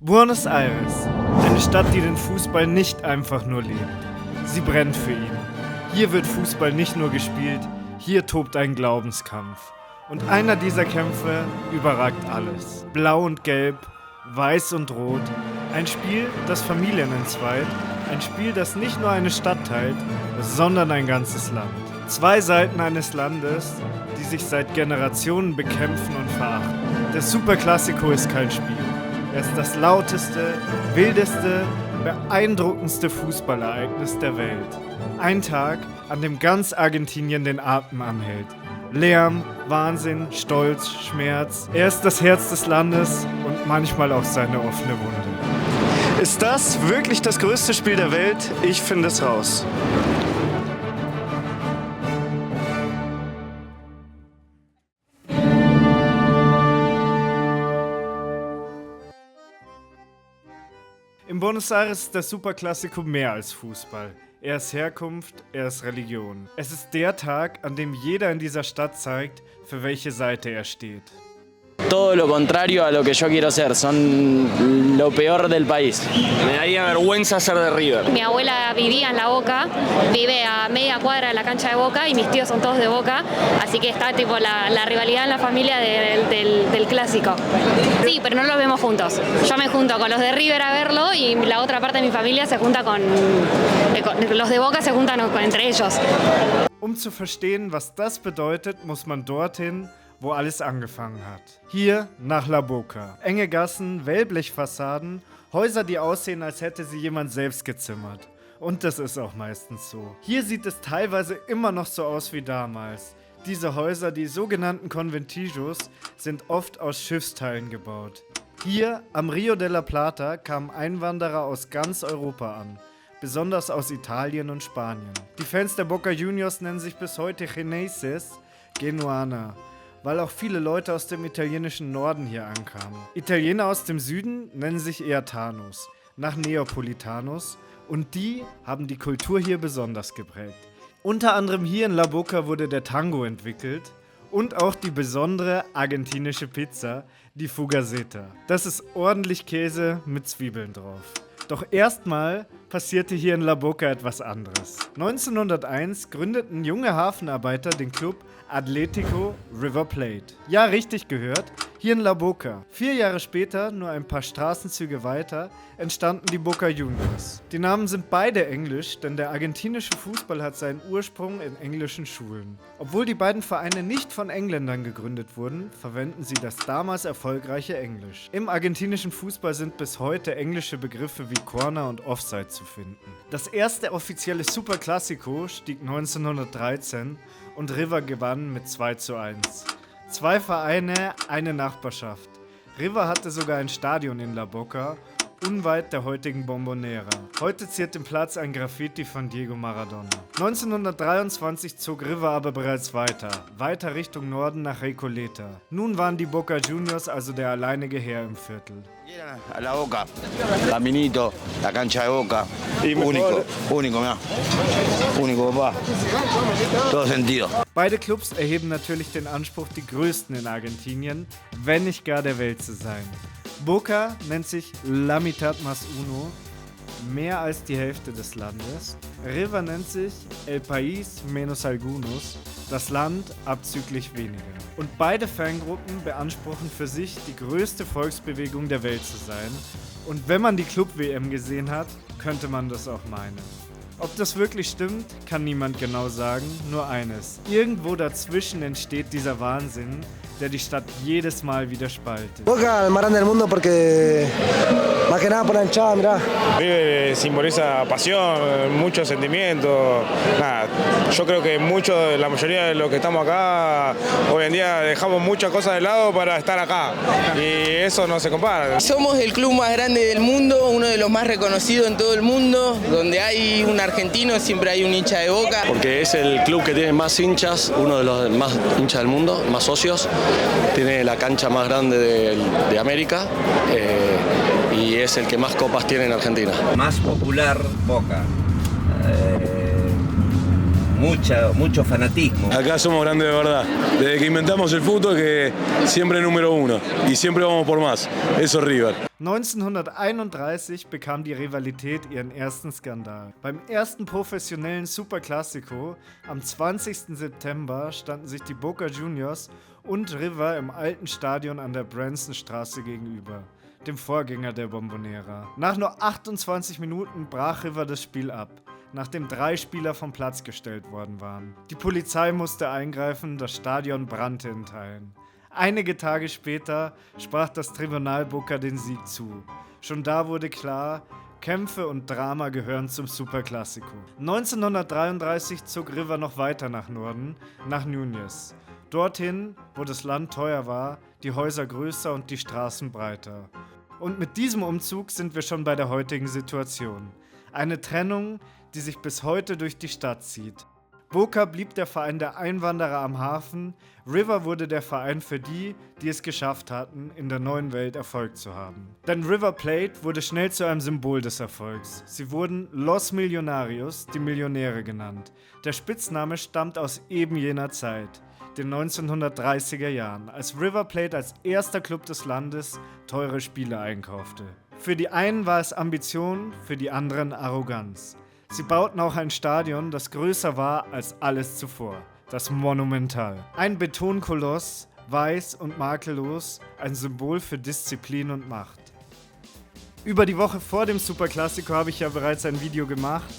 Buenos Aires, eine Stadt, die den Fußball nicht einfach nur lebt. Sie brennt für ihn. Hier wird Fußball nicht nur gespielt, hier tobt ein Glaubenskampf. Und einer dieser Kämpfe überragt alles. Blau und Gelb, Weiß und Rot. Ein Spiel, das Familien entzweit. Ein Spiel, das nicht nur eine Stadt teilt, sondern ein ganzes Land. Zwei Seiten eines Landes, die sich seit Generationen bekämpfen und verachten. Der Superclásico ist kein Spiel. Er ist das lauteste, wildeste, beeindruckendste Fußballereignis der Welt. Ein Tag, an dem ganz Argentinien den Atem anhält. Lärm, Wahnsinn, Stolz, Schmerz. Er ist das Herz des Landes und manchmal auch seine offene Wunde. Ist das wirklich das größte Spiel der Welt? Ich finde es raus. In Buenos Aires ist der Superclásico mehr als Fußball. Er ist Herkunft, er ist Religion. Es ist der Tag, an dem jeder in dieser Stadt zeigt, für welche Seite er steht. Todo lo contrario a lo que yo quiero ser, son lo peor del país. Me daría vergüenza ser de River. Mi abuela vivía en La Boca, vive a media cuadra de la cancha de Boca y mis tíos son todos de Boca, así que está tipo la rivalidad en la familia del clásico. Sí, pero no los vemos juntos. Yo me junto con los de River a verlo y la otra parte de mi familia se junta con los de Boca, se juntan entre ellos. Um zu verstehen, was das bedeutet, muss man dorthin, wo alles angefangen hat. Hier nach La Boca. Enge Gassen, Wellblechfassaden, Häuser, die aussehen, als hätte sie jemand selbst gezimmert. Und das ist auch meistens so. Hier sieht es teilweise immer noch so aus wie damals. Diese Häuser, die sogenannten Conventillos, sind oft aus Schiffsteilen gebaut. Hier am Rio de la Plata kamen Einwanderer aus ganz Europa an. Besonders aus Italien und Spanien. Die Fans der Boca Juniors nennen sich bis heute Geneses, Genuaner, weil auch viele Leute aus dem italienischen Norden hier ankamen. Italiener aus dem Süden nennen sich eher Tanos, nach Neapolitanos, und die haben die Kultur hier besonders geprägt. Unter anderem hier in La Boca wurde der Tango entwickelt und auch die besondere argentinische Pizza, die Fugaceta. Das ist ordentlich Käse mit Zwiebeln drauf. Doch erstmal passierte hier in La Boca etwas anderes. 1901 gründeten junge Hafenarbeiter den Club Atlético River Plate. Ja, richtig gehört, hier in La Boca. 4 Jahre später, nur ein paar Straßenzüge weiter, entstanden die Boca Juniors. Die Namen sind beide englisch, denn der argentinische Fußball hat seinen Ursprung in englischen Schulen. Obwohl die beiden Vereine nicht von Engländern gegründet wurden, verwenden sie das damals erfolgreiche Englisch. Im argentinischen Fußball sind bis heute englische Begriffe wie Corner und Offside zu finden. Das erste offizielle Superclásico stieg 1913 und River gewann mit 2:1. 2 Vereine, eine Nachbarschaft. River hatte sogar ein Stadion in La Boca, unweit der heutigen Bombonera. Heute ziert den Platz ein Graffiti von Diego Maradona. 1923 zog River aber bereits weiter Richtung Norden nach Recoleta. Nun waren die Boca Juniors also der alleinige Herr im Viertel. A La Boca, Caminito, la cancha de Boca, único, mira. Único, papá. Todo sentido. Beide Clubs erheben natürlich den Anspruch, die größten in Argentinien, wenn nicht gar der Welt zu sein. Boca nennt sich La Mitad más Uno, mehr als die Hälfte des Landes. River nennt sich El País menos algunos, das Land abzüglich weniger. Und beide Fangruppen beanspruchen für sich, die größte Volksbewegung der Welt zu sein. Und wenn man die Club-WM gesehen hat, könnte man das auch meinen. Ob das wirklich stimmt, kann niemand genau sagen, nur eines. Irgendwo dazwischen entsteht dieser Wahnsinn, der die Stadt jedes Mal wieder spaltet. Boca, el más grande del mundo porque más que nada por la hinchada, mirá. River simboliza pasión, mucho sentimiento. Nada, yo creo que la mayoría de los que estamos acá, hoy en día dejamos muchas cosas de lado para estar acá. Y eso no se compara. Somos el club más grande del mundo, uno de los más reconocidos en todo el mundo, donde hay un argentino, siempre hay un hincha de Boca. Porque es el club que tiene más hinchas, uno de los más hinchas del mundo, más socios. Tiene la cancha más grande de América y es el que más copas tiene en Argentina. Más popular Boca. mucho fanatismo. Acá somos grandes de verdad. Desde que inventamos el fútbol, que siempre número uno. Y siempre vamos por más. Eso es River. 1931 bekam die Rivalität ihren ersten Skandal. Beim ersten professionellen Superclásico am 20. September standen sich die Boca Juniors und River im alten Stadion an der Bransonstraße gegenüber, dem Vorgänger der Bombonera. Nach nur 28 Minuten brach River das Spiel ab, nachdem 3 Spieler vom Platz gestellt worden waren. Die Polizei musste eingreifen, das Stadion brannte in Teilen. Einige Tage später sprach das Tribunal Boca den Sieg zu. Schon da wurde klar, Kämpfe und Drama gehören zum Superclásico. 1933 zog River noch weiter nach Norden, nach Núñez. Dorthin, wo das Land teuer war, die Häuser größer und die Straßen breiter. Und mit diesem Umzug sind wir schon bei der heutigen Situation. Eine Trennung, die sich bis heute durch die Stadt zieht. Boca blieb der Verein der Einwanderer am Hafen, River wurde der Verein für die, die es geschafft hatten, in der neuen Welt Erfolg zu haben. Denn River Plate wurde schnell zu einem Symbol des Erfolgs. Sie wurden Los Millonarios, die Millionäre genannt. Der Spitzname stammt aus eben jener Zeit, den 1930er Jahren, als River Plate als erster Club des Landes teure Spieler einkaufte. Für die einen war es Ambition, für die anderen Arroganz. Sie bauten auch ein Stadion, das größer war als alles zuvor, das Monumental. Ein Betonkoloss, weiß und makellos, ein Symbol für Disziplin und Macht. Über die Woche vor dem Superclásico habe ich ja bereits ein Video gemacht.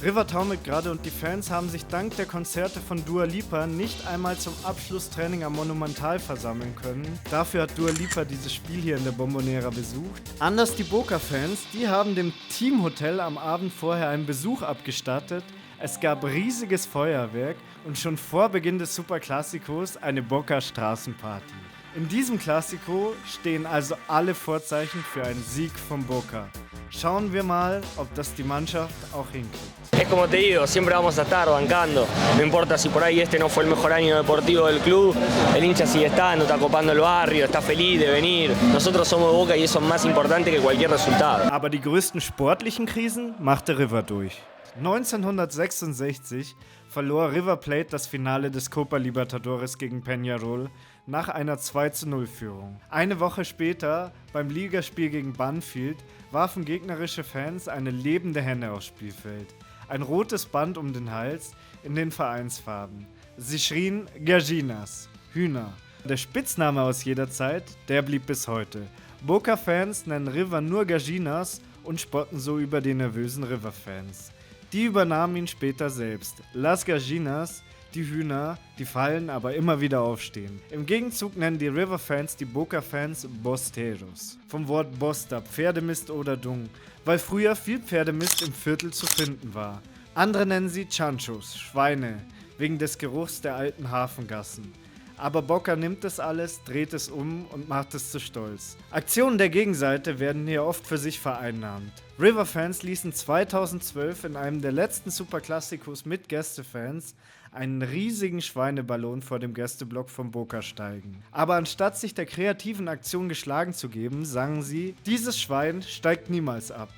River taumelt gerade und die Fans haben sich dank der Konzerte von Dua Lipa nicht einmal zum Abschlusstraining am Monumental versammeln können. Dafür hat Dua Lipa dieses Spiel hier in der Bombonera besucht. Anders die Boca-Fans, die haben dem Teamhotel am Abend vorher einen Besuch abgestattet. Es gab riesiges Feuerwerk und schon vor Beginn des Superclásicos eine Boca-Straßenparty. In diesem Clásico stehen also alle Vorzeichen für einen Sieg von Boca. Schauen wir mal, ob das die Mannschaft auch hinkriegt. Es como te digo, siempre vamos a estar bancando. No importa si por ahí este no fue el mejor año deportivo del club, el hincha sigue estando, está copando el barrio, está feliz de venir. Nosotros somos Boca y eso es más importante que cualquier resultado. Aber die größten sportlichen Krisen machte River durch. 1966 verlor River Plate das Finale des Copa Libertadores gegen Peñarol nach einer 2:0-Führung. Eine Woche später, beim Ligaspiel gegen Banfield, warfen gegnerische Fans eine lebende Henne aufs Spielfeld. Ein rotes Band um den Hals in den Vereinsfarben. Sie schrien Gallinas, Hühner. Der Spitzname aus jeder Zeit, der blieb bis heute. Boca-Fans nennen River nur Gallinas und spotten so über die nervösen River-Fans. Die übernahmen ihn später selbst. Las Gallinas, die Hühner, die fallen, aber immer wieder aufstehen. Im Gegenzug nennen die River-Fans die Boca-Fans Bosteros. Vom Wort Bosta, Pferdemist oder Dung, weil früher viel Pferdemist im Viertel zu finden war. Andere nennen sie Chanchos, Schweine, wegen des Geruchs der alten Hafengassen. Aber Boca nimmt das alles, dreht es um und macht es zu Stolz. Aktionen der Gegenseite werden hier oft für sich vereinnahmt. River-Fans ließen 2012 in einem der letzten Superclásicos mit Gästefans einen riesigen Schweineballon vor dem Gästeblock von Boca steigen. Aber anstatt sich der kreativen Aktion geschlagen zu geben, sangen sie, dieses Schwein steigt niemals ab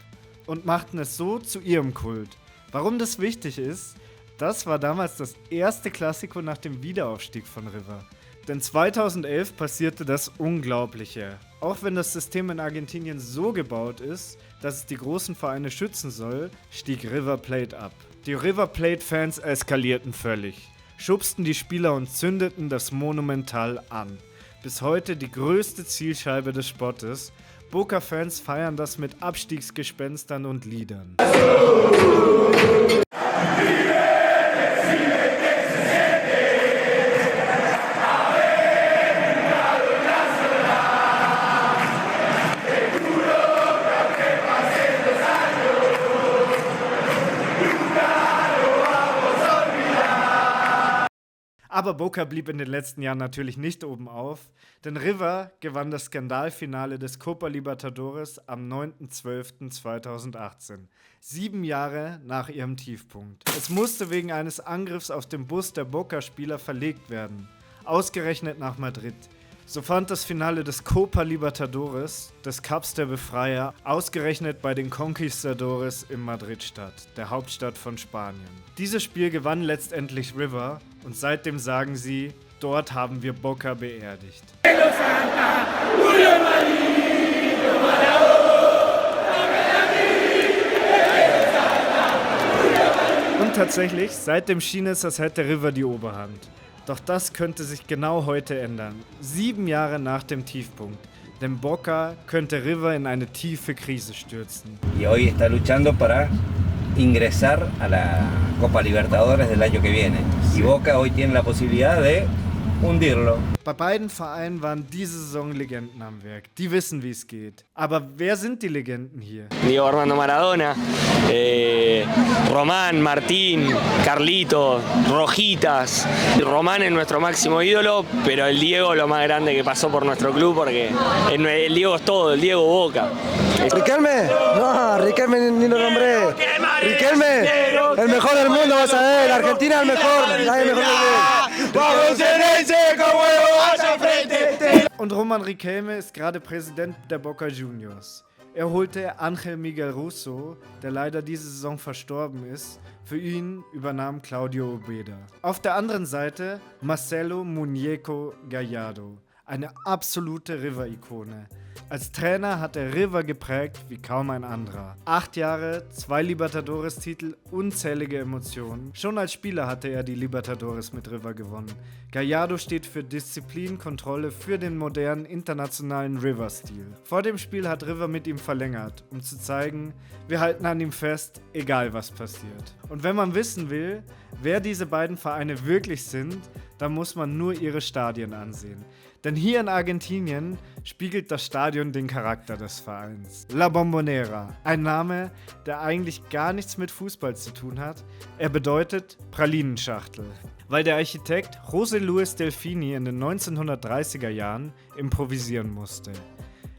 und machten es so zu ihrem Kult. Warum das wichtig ist? Das war damals das erste Klassiko nach dem Wiederaufstieg von River. Denn 2011 passierte das Unglaubliche. Auch wenn das System in Argentinien so gebaut ist, dass es die großen Vereine schützen soll, stieg River Plate ab. Die River Plate-Fans eskalierten völlig, schubsten die Spieler und zündeten das Monumental an. Bis heute die größte Zielscheibe des Spottes. Boca-Fans feiern das mit Abstiegsgespenstern und Liedern. Aber Boca blieb in den letzten Jahren natürlich nicht oben auf, denn River gewann das Skandalfinale des Copa Libertadores am 9.12.2018, 7 Jahre nach ihrem Tiefpunkt. Es musste wegen eines Angriffs auf den Bus der Boca-Spieler verlegt werden, ausgerechnet nach Madrid. So fand das Finale des Copa Libertadores, des Cups der Befreier, ausgerechnet bei den Conquistadores in Madrid statt, der Hauptstadt von Spanien. Dieses Spiel gewann letztendlich River und seitdem sagen sie, dort haben wir Boca beerdigt. Und tatsächlich, seitdem schien es, als hätte River die Oberhand. Doch das könnte sich genau heute ändern, 7 Jahre nach dem Tiefpunkt. Denn Boca könnte River in eine tiefe Krise stürzen. Y hoy está luchando para ingresar a la Copa Libertadores del año que viene. Y Boca hoy tiene la posibilidad de hundirlo. Bei beiden Vereinen waren diese Saison Legenden am Werk. Die wissen, wie es geht. Aber wer sind die Legenden hier? Diego Armando Maradona, Román, Martín, Carlito, Rojitas. Román es nuestro máximo ídolo, pero el Diego lo más grande que pasó por nuestro club, porque el Diego es todo, el Diego Boca. ¿Riquelme? No, Riquelme ni lo nombré. Riquelme, el mejor del mundo, vas a ver. Argentina el mejor, nadie mejor que él. ¡Vamos en ese como hacia frente! Und Roman Riquelme ist gerade Präsident der Boca Juniors. Er holte Ángel Miguel Russo, der leider diese Saison verstorben ist. Für ihn übernahm Claudio Ubeda. Auf der anderen Seite Marcelo Muñeco Gallardo, eine absolute River-Ikone. Als Trainer hat er River geprägt wie kaum ein anderer. 8 Jahre, 2 Libertadores-Titel, unzählige Emotionen. Schon als Spieler hatte er die Libertadores mit River gewonnen. Gallardo steht für Disziplin, Kontrolle, für den modernen internationalen River-Stil. Vor dem Spiel hat River mit ihm verlängert, um zu zeigen, wir halten an ihm fest, egal was passiert. Und wenn man wissen will, wer diese beiden Vereine wirklich sind, dann muss man nur ihre Stadien ansehen. Denn hier in Argentinien spiegelt das Stadion den Charakter des Vereins. La Bombonera, ein Name, der eigentlich gar nichts mit Fußball zu tun hat. Er bedeutet Pralinenschachtel, weil der Architekt José Luis Delfini in den 1930er Jahren improvisieren musste.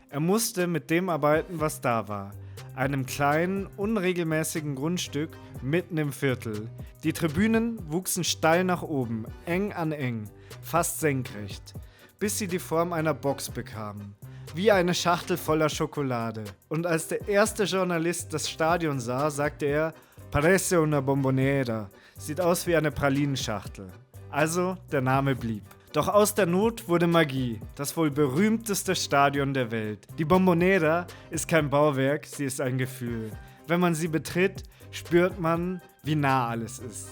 Er musste mit dem arbeiten, was da war. Einem kleinen, unregelmäßigen Grundstück mitten im Viertel. Die Tribünen wuchsen steil nach oben, eng an eng, fast senkrecht, bis sie die Form einer Box bekamen. Wie eine Schachtel voller Schokolade. Und als der erste Journalist das Stadion sah, sagte er, Parece una bombonera. Sieht aus wie eine Pralinenschachtel. Also, der Name blieb. Doch aus der Not wurde Magie, das wohl berühmteste Stadion der Welt. Die Bombonera ist kein Bauwerk, sie ist ein Gefühl. Wenn man sie betritt, spürt man, wie nah alles ist.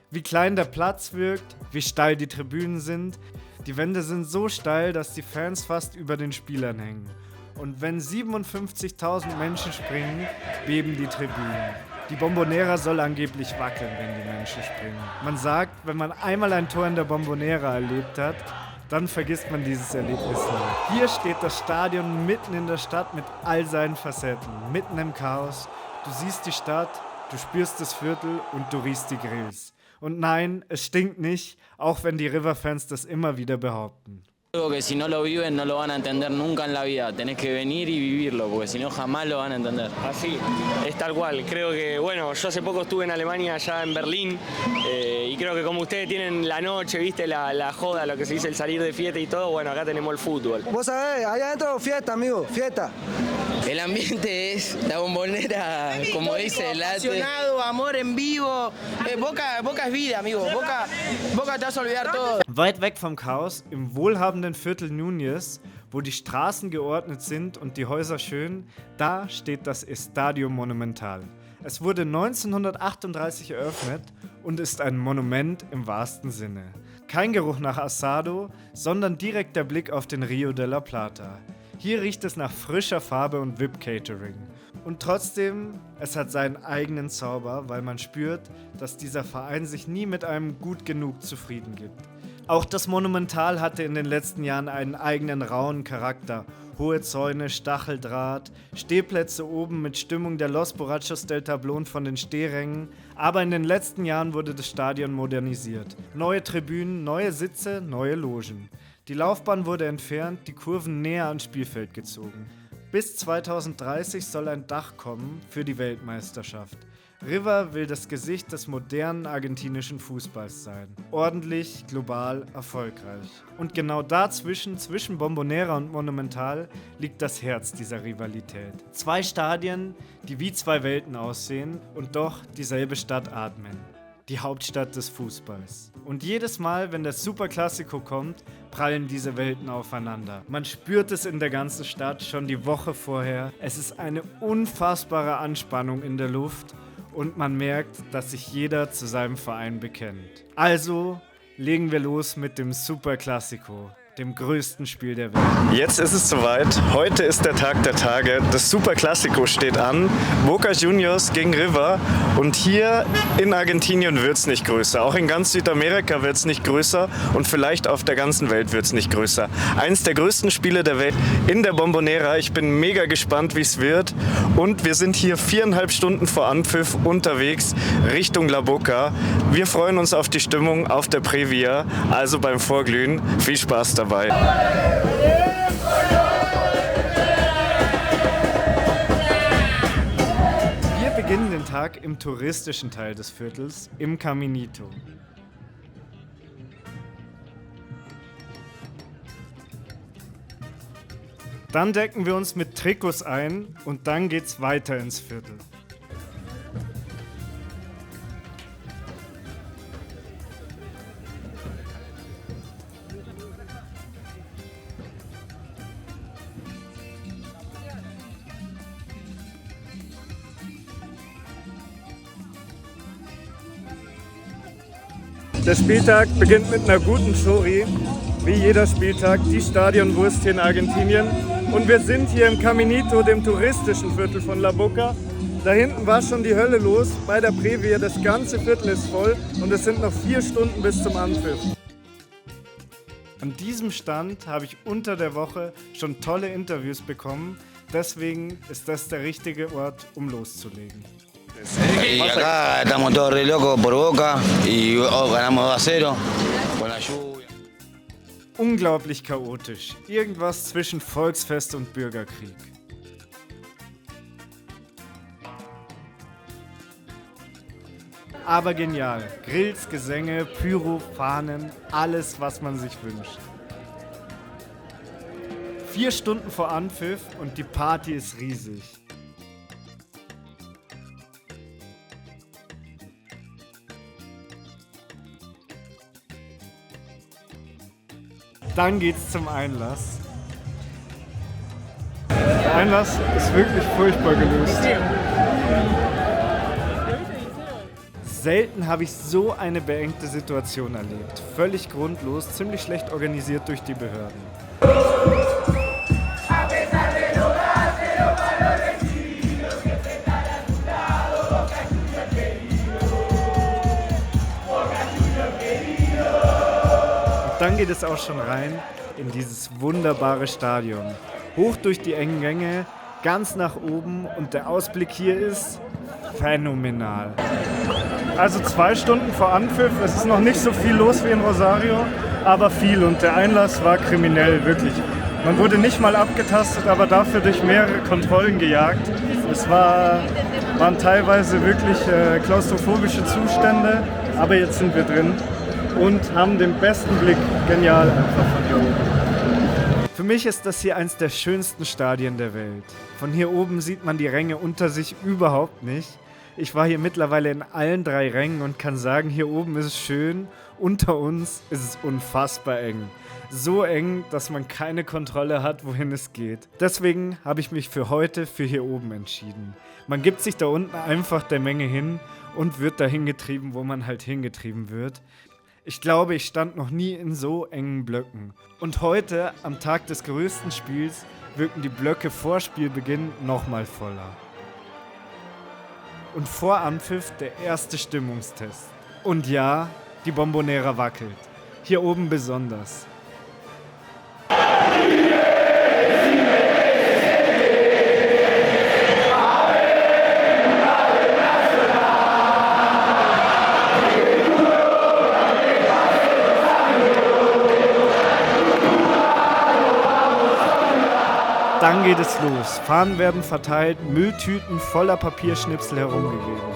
Wie klein der Platz wirkt, wie steil die Tribünen sind. Die Wände sind so steil, dass die Fans fast über den Spielern hängen. Und wenn 57.000 Menschen springen, beben die Tribünen. Die Bombonera soll angeblich wackeln, wenn die Menschen springen. Man sagt, wenn man einmal ein Tor in der Bombonera erlebt hat, dann vergisst man dieses Erlebnis nie. Hier steht das Stadion mitten in der Stadt mit all seinen Facetten, mitten im Chaos. Du siehst die Stadt, du spürst das Viertel und du riechst die Grills. Und nein, es stinkt nicht, auch wenn die River-Fans das immer wieder behaupten. Algo que si no lo viven no lo van a entender nunca en la vida. Tenés que venir y vivirlo, porque si no jamás lo van a entender. Así, es tal cual. Creo que, bueno, yo hace poco estuve en Alemania, allá en Berlín, y creo que como ustedes tienen la noche, viste, la joda, lo que se dice el salir de fiesta y todo, bueno, acá tenemos el fútbol. Vos sabés, allá adentro fiesta, amigo, fiesta. El ambiente es la bombonera, como dice el arte. Apasionado, amor en vivo. Boca es vida, amigo. Boca te vas a olvidar todo. Weit weg vom Chaos, im wohlhabenden Viertel Núñez, wo die Straßen geordnet sind und die Häuser schön, da steht das Estadio Monumental. Es wurde 1938 eröffnet und ist ein Monument im wahrsten Sinne. Kein Geruch nach Asado, sondern direkt der Blick auf den Rio de la Plata. Hier riecht es nach frischer Farbe und VIP-Catering. Und trotzdem, es hat seinen eigenen Zauber, weil man spürt, dass dieser Verein sich nie mit einem gut genug zufrieden gibt. Auch das Monumental hatte in den letzten Jahren einen eigenen rauen Charakter. Hohe Zäune, Stacheldraht, Stehplätze oben mit Stimmung der Los Borrachos del Tablón von den Stehrängen. Aber in den letzten Jahren wurde das Stadion modernisiert. Neue Tribünen, neue Sitze, neue Logen. Die Laufbahn wurde entfernt, die Kurven näher ans Spielfeld gezogen. Bis 2030 soll ein Dach kommen für die Weltmeisterschaft. River will das Gesicht des modernen argentinischen Fußballs sein. Ordentlich, global, erfolgreich. Und genau dazwischen, zwischen Bombonera und Monumental, liegt das Herz dieser Rivalität. 2 Stadien, die wie 2 Welten aussehen und doch dieselbe Stadt atmen. Die Hauptstadt des Fußballs. Und jedes Mal, wenn das Superclásico kommt, prallen diese Welten aufeinander. Man spürt es in der ganzen Stadt schon die Woche vorher. Es ist eine unfassbare Anspannung in der Luft. Und man merkt, dass sich jeder zu seinem Verein bekennt. Also legen wir los mit dem Superclásico, dem größten Spiel der Welt. Jetzt ist es soweit. Heute ist der Tag der Tage. Das Superclásico steht an. Boca Juniors gegen River. Und hier in Argentinien wird es nicht größer. Auch in ganz Südamerika wird es nicht größer. Und vielleicht auf der ganzen Welt wird es nicht größer. Eins der größten Spiele der Welt in der Bombonera. Ich bin mega gespannt, wie es wird. Und wir sind hier 4,5 Stunden vor Anpfiff unterwegs Richtung La Boca. Wir freuen uns auf die Stimmung auf der Previa, also beim Vorglühen. Viel Spaß dabei. Wir beginnen den Tag im touristischen Teil des Viertels, im Caminito. Dann decken wir uns mit Trikots ein und dann geht's weiter ins Viertel. Der Spieltag beginnt mit einer guten Chori, wie jeder Spieltag, die Stadionwurst hier in Argentinien. Und wir sind hier im Caminito, dem touristischen Viertel von La Boca. Da hinten war schon die Hölle los bei der Previa, das ganze Viertel ist voll und es sind noch 4 Stunden bis zum Anpfiff. An diesem Stand habe ich unter der Woche schon tolle Interviews bekommen, deswegen ist das der richtige Ort, um loszulegen. Y acá estamos todos re locos por Boca y ganamos 2-0 con la lluvia. Unglaublich chaotisch. Irgendwas zwischen Volksfest und Bürgerkrieg. Aber genial. Grills, Gesänge, Pyro, Fahnen, alles, was man sich wünscht. 4 Stunden vor Anpfiff und die Party ist riesig. Dann geht's zum Einlass. Der Einlass ist wirklich furchtbar gelöst. Selten habe ich so eine beengte Situation erlebt. Völlig grundlos, ziemlich schlecht organisiert durch die Behörden. Dann geht es auch schon rein in dieses wunderbare Stadion. Hoch durch die engen Gänge, ganz nach oben und der Ausblick hier ist phänomenal. Also 2 Stunden vor Anpfiff, es ist noch nicht so viel los wie in Rosario, aber viel und der Einlass war kriminell, wirklich. Man wurde nicht mal abgetastet, aber dafür durch mehrere Kontrollen gejagt. Es waren teilweise wirklich klaustrophobische Zustände, aber jetzt sind wir drin. Und haben den besten Blick. Genial einfach von hier oben. Für mich ist das hier eins der schönsten Stadien der Welt. Von hier oben sieht man die Ränge unter sich überhaupt nicht. Ich war hier mittlerweile in allen 3 Rängen und kann sagen, hier oben ist es schön, unter uns ist es unfassbar eng. So eng, dass man keine Kontrolle hat, wohin es geht. Deswegen habe ich mich für heute für hier oben entschieden. Man gibt sich da unten einfach der Menge hin und wird dahin getrieben, wo man halt hingetrieben wird. Ich glaube, ich stand noch nie in so engen Blöcken. Und heute, am Tag des größten Spiels, wirken die Blöcke vor Spielbeginn nochmal voller. Und vor Anpfiff der erste Stimmungstest. Und ja, die Bombonera wackelt. Hier oben besonders. Dann geht es los. Fahnen werden verteilt, Mülltüten voller Papierschnipsel herumgegeben.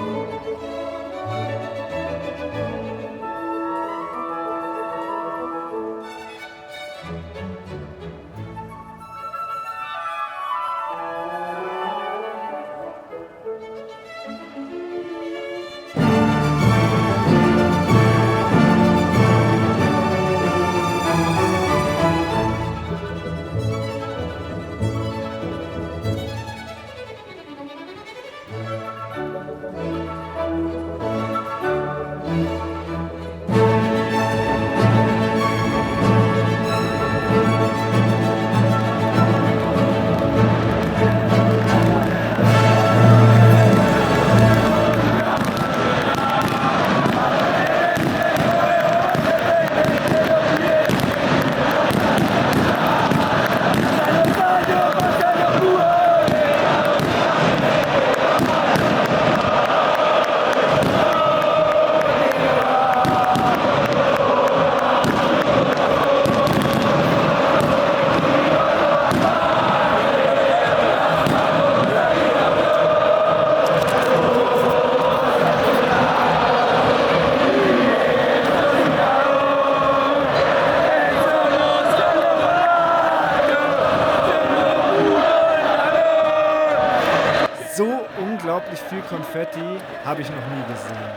Unglaublich viel Konfetti habe ich noch nie gesehen.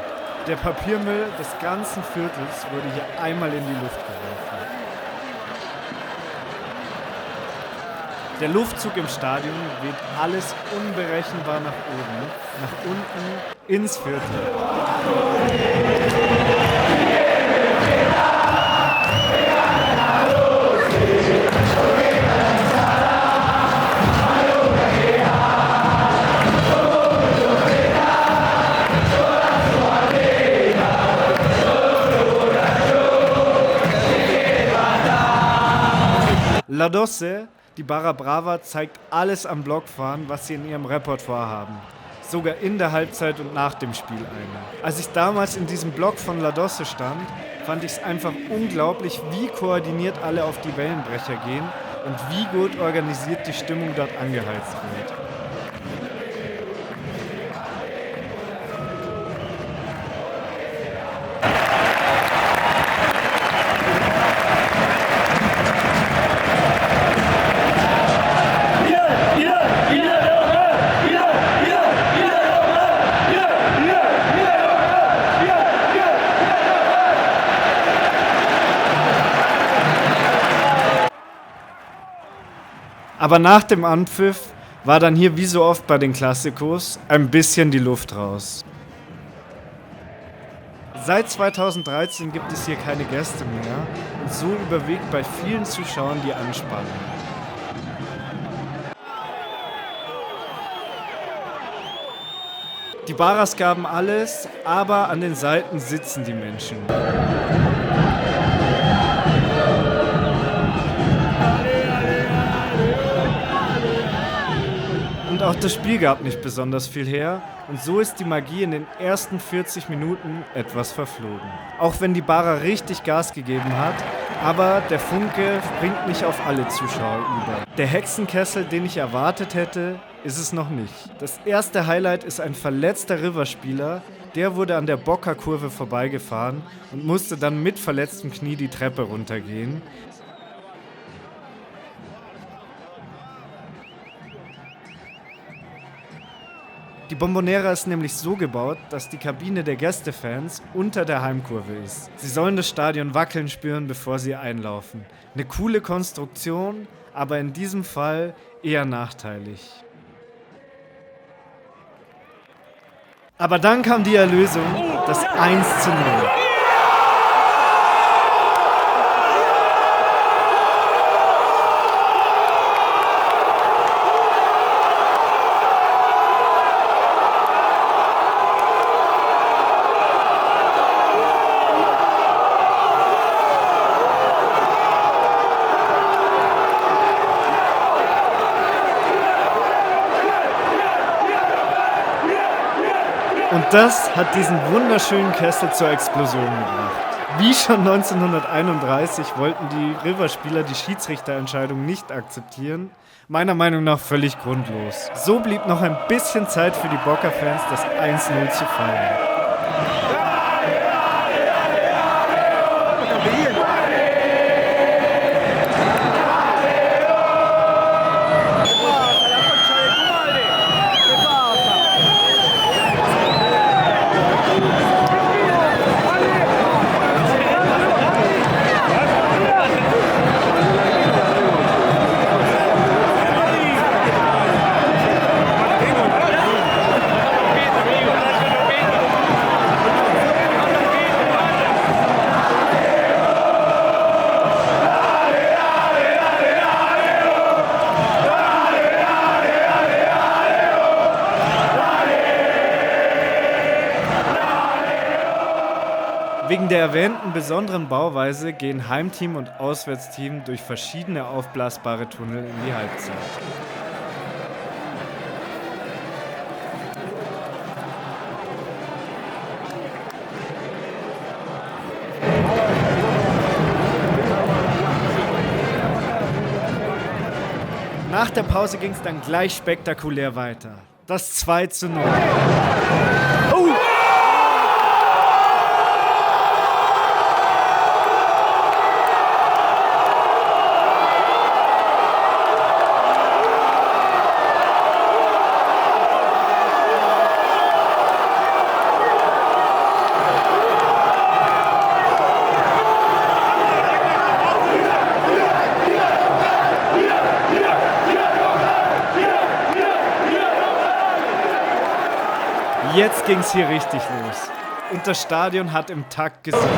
Der Papiermüll des ganzen Viertels wurde hier einmal in die Luft geworfen. Der Luftzug im Stadion weht alles unberechenbar nach oben, nach unten ins Viertel. La Doce, die Barra Brava, zeigt alles am Blockfahren, was sie in ihrem Repertoire haben. Sogar in der Halbzeit und nach dem Spiel eine. Als ich damals in diesem Block von La Doce stand, fand ich es einfach unglaublich, wie koordiniert alle auf die Wellenbrecher gehen und wie gut organisiert die Stimmung dort angeheizt wird. Aber nach dem Anpfiff war dann hier wie so oft bei den Clásicos ein bisschen die Luft raus. Seit 2013 gibt es hier keine Gäste mehr und so überwiegt bei vielen Zuschauern die Anspannung. Die Barras gaben alles, aber an den Seiten sitzen die Menschen. Und auch das Spiel gab nicht besonders viel her und so ist die Magie in den ersten 40 Minuten etwas verflogen. Auch wenn die Barra richtig Gas gegeben hat, aber der Funke springt nicht auf alle Zuschauer über. Der Hexenkessel, den ich erwartet hätte, ist es noch nicht. Das erste Highlight ist ein verletzter River-Spieler, der wurde an der Boca-Kurve vorbeigefahren und musste dann mit verletztem Knie die Treppe runtergehen. Die Bombonera ist nämlich so gebaut, dass die Kabine der Gästefans unter der Heimkurve ist. Sie sollen das Stadion wackeln spüren, bevor sie einlaufen. Eine coole Konstruktion, aber in diesem Fall eher nachteilig. Aber dann kam die Erlösung, das 1:0. Und das hat diesen wunderschönen Kessel zur Explosion gebracht. Wie schon 1931 wollten die River-Spieler die Schiedsrichterentscheidung nicht akzeptieren. Meiner Meinung nach völlig grundlos. So blieb noch ein bisschen Zeit für die Boca-Fans, das 1-0 zu feiern. Wegen der erwähnten besonderen Bauweise gehen Heimteam und Auswärtsteam durch verschiedene aufblasbare Tunnel in die Halbzeit. Nach der Pause ging es dann gleich spektakulär weiter. Das 2:0. Oh! Jetzt ging's hier richtig los. Und das Stadion hat im Takt gesungen.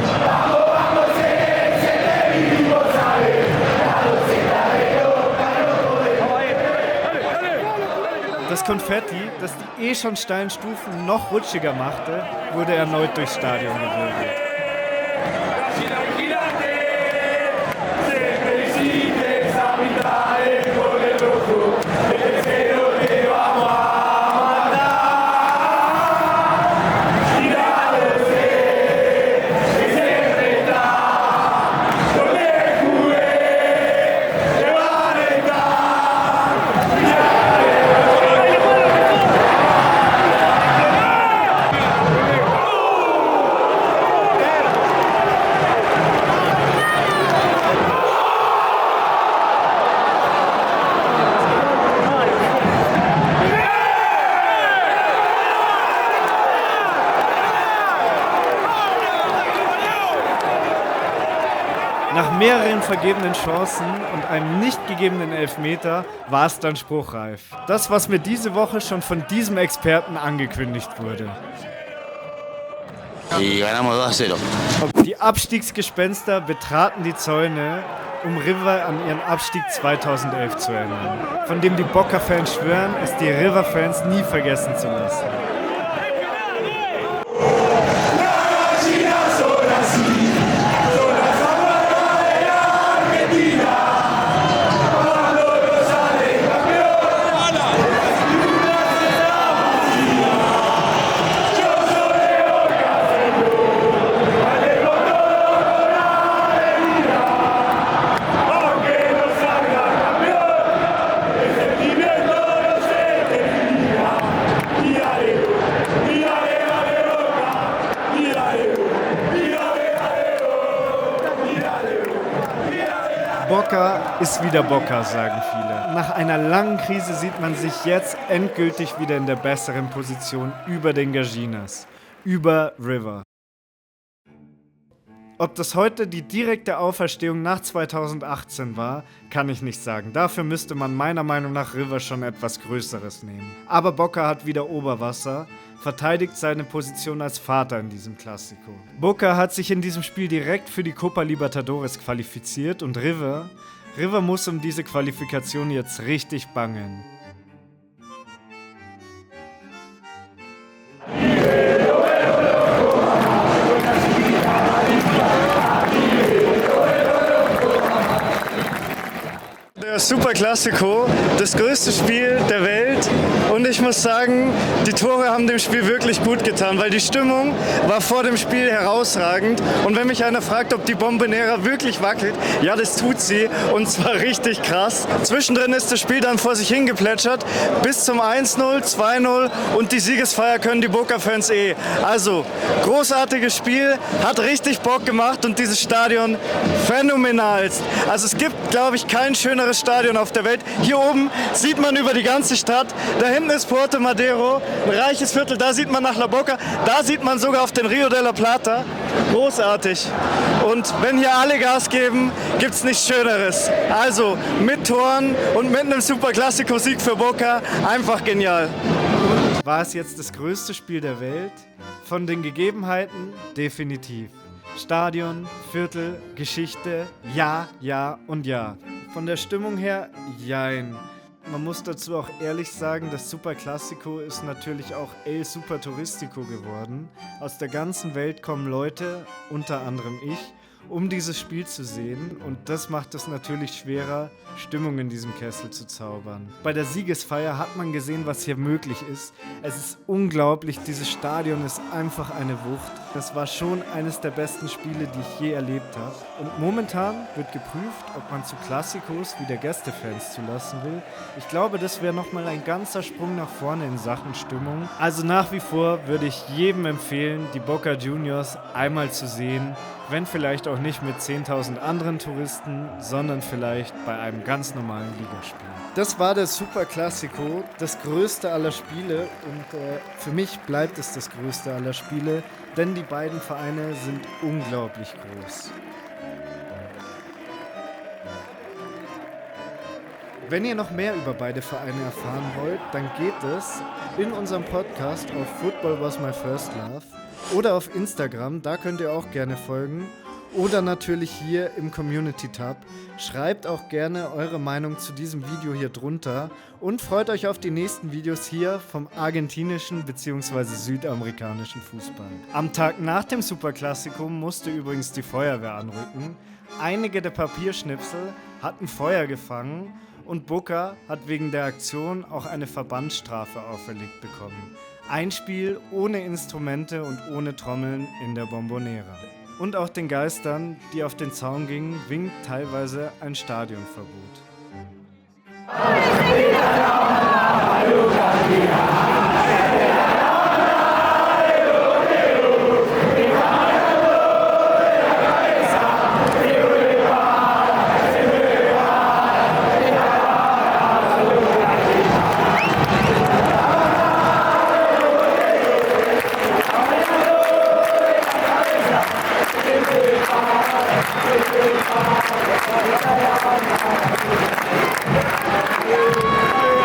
Das Konfetti, das die eh schon steilen Stufen noch rutschiger machte, wurde erneut durchs Stadion gewirbelt. Nach mehreren vergebenen Chancen und einem nicht gegebenen Elfmeter war es dann spruchreif. Das, was mir diese Woche schon von diesem Experten angekündigt wurde. Die Abstiegsgespenster betraten die Zäune, um River an ihren Abstieg 2011 zu erinnern, von dem die Boca-Fans schwören, es die River-Fans nie vergessen zu lassen. Boca ist wieder Boca, sagen viele. Nach einer langen Krise sieht man sich jetzt endgültig wieder in der besseren Position über den Gallinas, über River. Ob das heute die direkte Auferstehung nach 2018 war, kann ich nicht sagen. Dafür müsste man meiner Meinung nach River schon etwas Größeres nehmen. Aber Boca hat wieder Oberwasser, verteidigt seine Position als Vater in diesem Clásico. Boca hat sich in diesem Spiel direkt für die Copa Libertadores qualifiziert und River muss um diese Qualifikation jetzt richtig bangen. Der Super Clásico, das größte Spiel der Welt und Und ich muss sagen, die Tore haben dem Spiel wirklich gut getan, weil die Stimmung war vor dem Spiel herausragend. Und wenn mich einer fragt, ob die Bombonera wirklich wackelt, ja, das tut sie. Und zwar richtig krass. Zwischendrin ist das Spiel dann vor sich hingeplätschert. Bis zum 1-0, 2-0 und die Siegesfeier können die Boca-Fans eh. Also, großartiges Spiel, hat richtig Bock gemacht und dieses Stadion phänomenal. Also es gibt, glaube ich, kein schöneres Stadion auf der Welt. Hier oben sieht man über die ganze Stadt. Da hinten ist Puerto Madero, ein reiches Viertel. Da sieht man nach La Boca. Da sieht man sogar auf den Rio de la Plata. Großartig. Und wenn hier alle Gas geben, gibt es nichts Schöneres. Also mit Toren und mit einem Superclásico-Sieg für Boca, einfach genial. War es jetzt das größte Spiel der Welt? Von den Gegebenheiten definitiv. Stadion, Viertel, Geschichte, ja, ja und ja. Von der Stimmung her, jein. Man muss dazu auch ehrlich sagen, das Superclásico ist natürlich auch El Super Turistico geworden. Aus der ganzen Welt kommen Leute, unter anderem ich, um dieses Spiel zu sehen, und das macht es natürlich schwerer, Stimmung in diesem Kessel zu zaubern. Bei der Siegesfeier hat man gesehen, was hier möglich ist. Es ist unglaublich, dieses Stadion ist einfach eine Wucht. Das war schon eines der besten Spiele, die ich je erlebt habe. Und momentan wird geprüft, ob man zu Klassikos wieder Gästefans zulassen will. Ich glaube, das wäre nochmal ein ganzer Sprung nach vorne in Sachen Stimmung. Also nach wie vor würde ich jedem empfehlen, die Boca Juniors einmal zu sehen, wenn vielleicht auch nicht mit 10.000 anderen Touristen, sondern vielleicht bei einem ganz normalen Ligaspiel. Das war der Superclásico, das größte aller Spiele, und für mich bleibt es das größte aller Spiele, denn die beiden Vereine sind unglaublich groß. Wenn ihr noch mehr über beide Vereine erfahren wollt, dann geht es in unserem Podcast auf Football Was My First Love oder auf Instagram, da könnt ihr auch gerne folgen, oder natürlich hier im Community-Tab. Schreibt auch gerne eure Meinung zu diesem Video hier drunter und freut euch auf die nächsten Videos hier vom argentinischen bzw. südamerikanischen Fußball. Am Tag nach dem Superclásico musste übrigens die Feuerwehr anrücken. Einige der Papierschnipsel hatten Feuer gefangen und Boca hat wegen der Aktion auch eine Verbandsstrafe auferlegt bekommen. Ein Spiel ohne Instrumente und ohne Trommeln in der Bombonera. Und auch den Geistern, die auf den Zaun gingen, winkt teilweise ein Stadionverbot. Thank you.